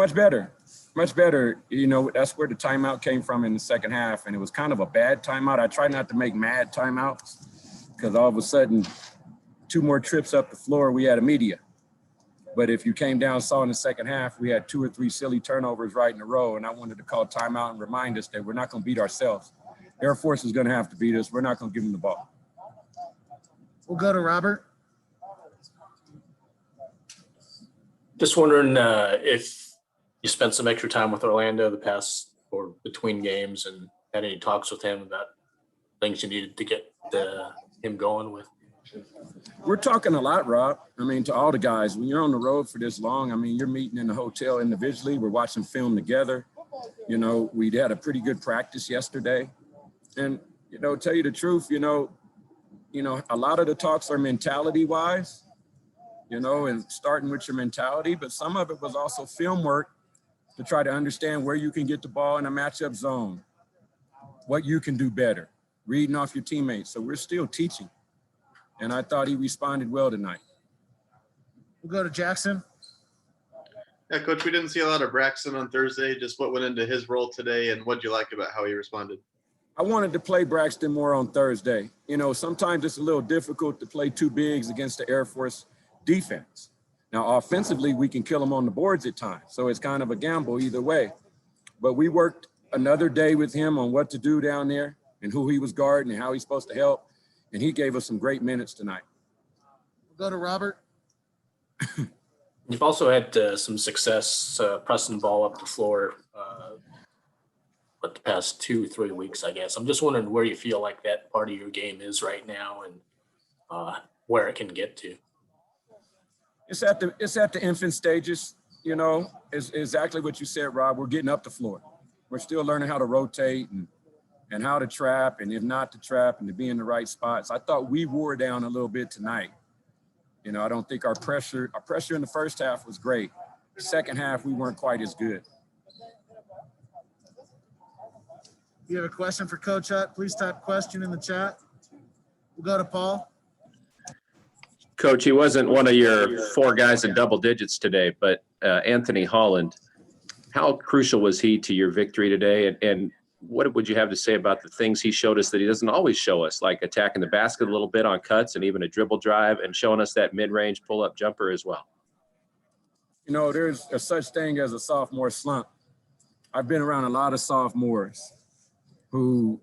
Much better, much better. You know, that's where the timeout came from in the second half, and it was kind of a bad timeout. I try not to make mad timeouts because all of a sudden, 2 more trips up the floor, we had a media. But if you came down and saw in the second half, we had 2 or 3 silly turnovers right in a row, and I wanted to call timeout and remind us that we're not going to beat ourselves. Air Force is going to have to beat us. We're not going to give them the ball. We'll go to Robert. Just wondering if you spent some extra time with Orlando the past or between games and had any talks with him about things you needed to get him going with. We're talking a lot, Rob. I mean, to all the guys, when you're on the road for this long, I mean, you're meeting in the hotel individually. We're watching film together. You know, we had a pretty good practice yesterday. And, you know, tell you the truth, you know, a lot of the talks are mentality-wise, you know, and starting with your mentality, but some of it was also film work to try to understand where you can get the ball in a matchup zone, what you can do better, reading off your teammates. So we're still teaching. And I thought he responded well tonight. We'll go to Jackson. Yeah, Coach, we didn't see a lot of Braxton on Thursday. Just what went into his role today and what'd you like about how he responded? I wanted to play Braxton more on Thursday. You know, sometimes it's a little difficult to play 2 bigs against the Air Force defense. Now, offensively, we can kill them on the boards at times. So it's kind of a gamble either way. But we worked another day with him on what to do down there and who he was guarding and how he's supposed to help. And he gave us some great minutes tonight. We'll go to Robert. You've also had some success pressing the ball up the floor the past 2-3 weeks, I guess. I'm just wondering where you feel like that part of your game is right now and where it can get to. It's at the infant stages, you know, is exactly what you said, Rob. We're getting up the floor. We're still learning how to rotate and how to trap, and if not to trap, and to be in the right spots. I thought we wore down a little bit tonight. You know, I don't think our pressure in the first half was great. The second half, we weren't quite as good. If you have a question for Coach Hutt, please type question in the chat. We'll go to Paul. Coach, he wasn't one of your 4 guys in double digits today, but Anthony Holland, how crucial was he to your victory today? And what would you have to say about the things he showed us that he doesn't always show us, like attacking the basket a little bit on cuts and even a dribble drive, and showing us that mid-range pull-up jumper as well? You know, there's a such thing as a sophomore slump. I've been around a lot of sophomores who,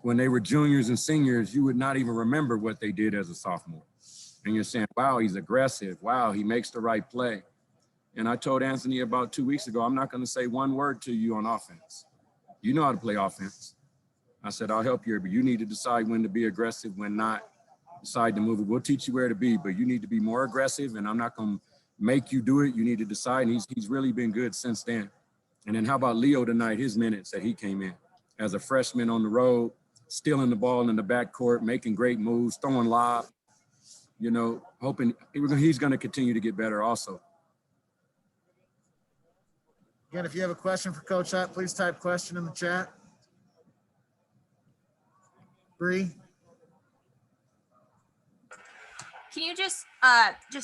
when they were juniors and seniors, you would not even remember what they did as a sophomore. And you're saying, wow, he's aggressive. Wow, he makes the right play. And I told Anthony about 2 weeks ago, I'm not going to say one word to you on offense. You know how to play offense. I said, I'll help you, but you need to decide when to be aggressive, when not. Decide to move it. We'll teach you where to be, but you need to be more aggressive, and I'm not going to make you do it. You need to decide, and he's really been good since then. And then how about Leo tonight, his minutes that he came in as a freshman on the road, stealing the ball in the backcourt, making great moves, throwing lob, you know, hoping he's going to continue to get better also. Again, if you have a question for Coach Hutt, please type question in the chat. Bree. Can you just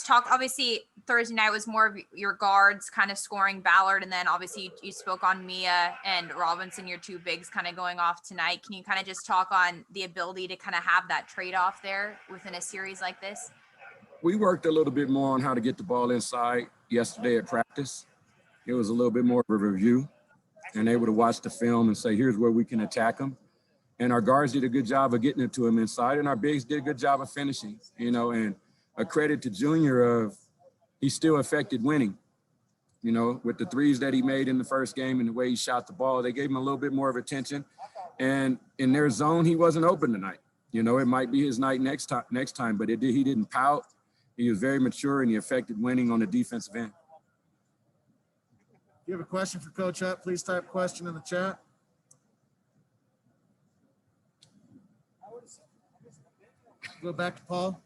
talk, obviously Thursday night was more of your guards kind of scoring Ballard, and then obviously you spoke on Mia and Robinson, your 2 bigs kind of going off tonight. Can you kind of just talk on the ability to kind of have that trade-off there within a series like this? We worked a little bit more on how to get the ball inside yesterday at practice. It was a little bit more of a review and able to watch the film and say, here's where we can attack them. And our guards did a good job of getting it to him inside, and our bigs did a good job of finishing, you know, and a credit to Junior of he still affected winning, you know, with the threes that he made in the first game and the way he shot the ball. They gave him a little bit more of attention, and in their zone, he wasn't open tonight. You know, it might be his night next time, but he didn't pout. He was very mature, and he affected winning on the defensive end. If you have a question for Coach Hutt, please type question in the chat. Go back to Paul.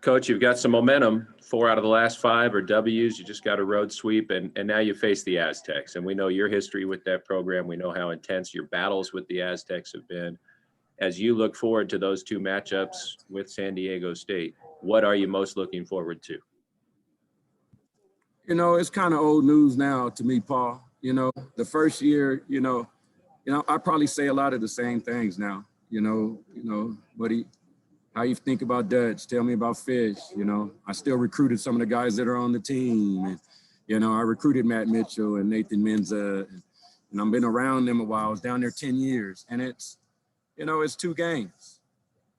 Coach, you've got some momentum. 4 out of the last 5 are W's. You just got a road sweep, and now you face the Aztecs. And we know your history with that program. We know how intense your battles with the Aztecs have been. As you look forward to those 2 matchups with San Diego State, what are you most looking forward to? You know, it's kind of old news now to me, Paul. You know, the first year, I probably say a lot of the same things now. How you think about Dutch? Tell me about Fish. You know, I still recruited some of the guys that are on the team, and I recruited Matt Mitchell and Nathan Menza, and I've been around them a while. I was down there 10 years, and it's 2 games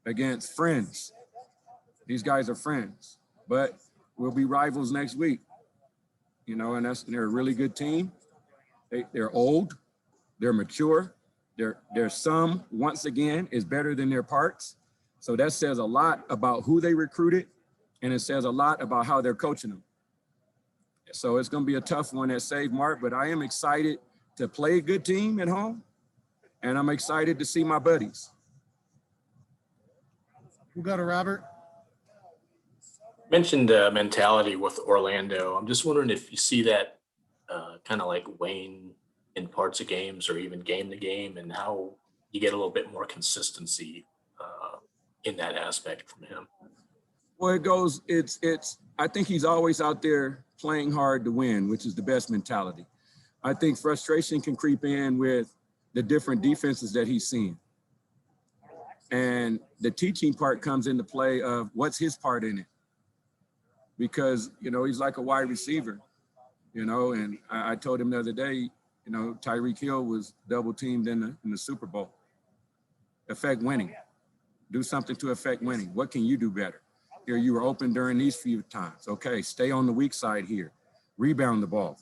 against friends. These guys are friends, but we'll be rivals next week. And they're a really good team. They're old, they're mature. Their sum, once again, is better than their parts. So that says a lot about who they recruited, and it says a lot about how they're coaching them. So it's going to be a tough one at Save Mart, but I am excited to play a good team at home, and I'm excited to see my buddies. We'll go to Robert. Mentioned mentality with Orlando. I'm just wondering if you see that kind of like wane in parts of games or even game to game, and how you get a little bit more consistency in that aspect from him. Well, I think he's always out there playing hard to win, which is the best mentality. I think frustration can creep in with the different defenses that he's seen. And the teaching part comes into play of what's his part in it. Because, he's like a wide receiver, and I told him the other day, Tyreek Hill was double teamed in the Super Bowl. Affect winning. Do something to affect winning. What can you do better? Here, you were open during these few times. Okay, stay on the weak side here. Rebound the ball.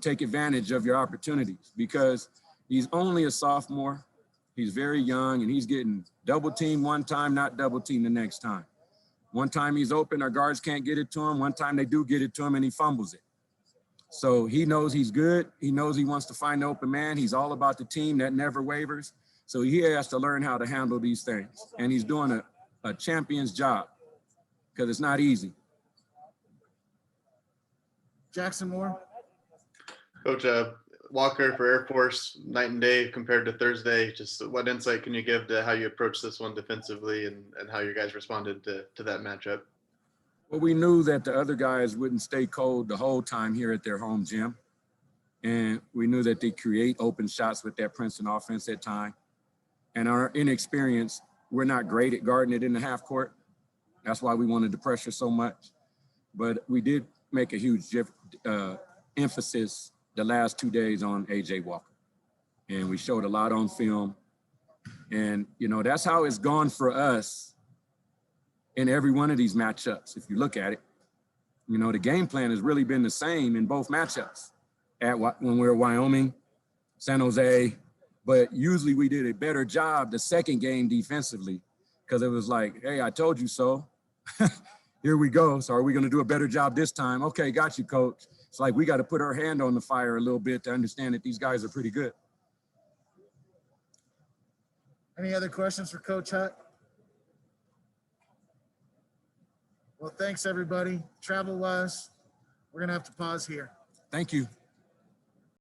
Take advantage of your opportunities, because he's only a sophomore. He's very young, and he's getting double teamed one time, not double teamed the next time. One time he's open, our guards can't get it to him. One time they do get it to him, and he fumbles it. So he knows he's good. He knows he wants to find the open man. He's all about the team that never wavers. So he has to learn how to handle these things. And he's doing a champion's job, because it's not easy. Jackson Moore. Coach, Walker for Air Force, night and day compared to Thursday. Just what insight can you give to how you approach this one defensively, and how you guys responded to that matchup? Well, we knew that the other guys wouldn't stay cold the whole time here at their home gym. And we knew that they create open shots with that Princeton offense at time. And our inexperience, we're not great at guarding it in the half court. That's why we wanted to pressure so much. But we did make a huge emphasis the last 2 days on AJ Walker. And we showed a lot on film. And, that's how it's gone for us in every one of these matchups. If you look at it, the game plan has really been the same in both matchups when we were Wyoming, San Jose. But usually we did a better job the second game defensively, because it was like, hey, I told you so. Here we go. So are we going to do a better job this time? Okay, got you, coach. It's like we got to put our hand on the fire a little bit to understand that these guys are pretty good. Any other questions for Coach Hutt? Well, thanks, everybody. Travel-wise, we're going to have to pause here. Thank you.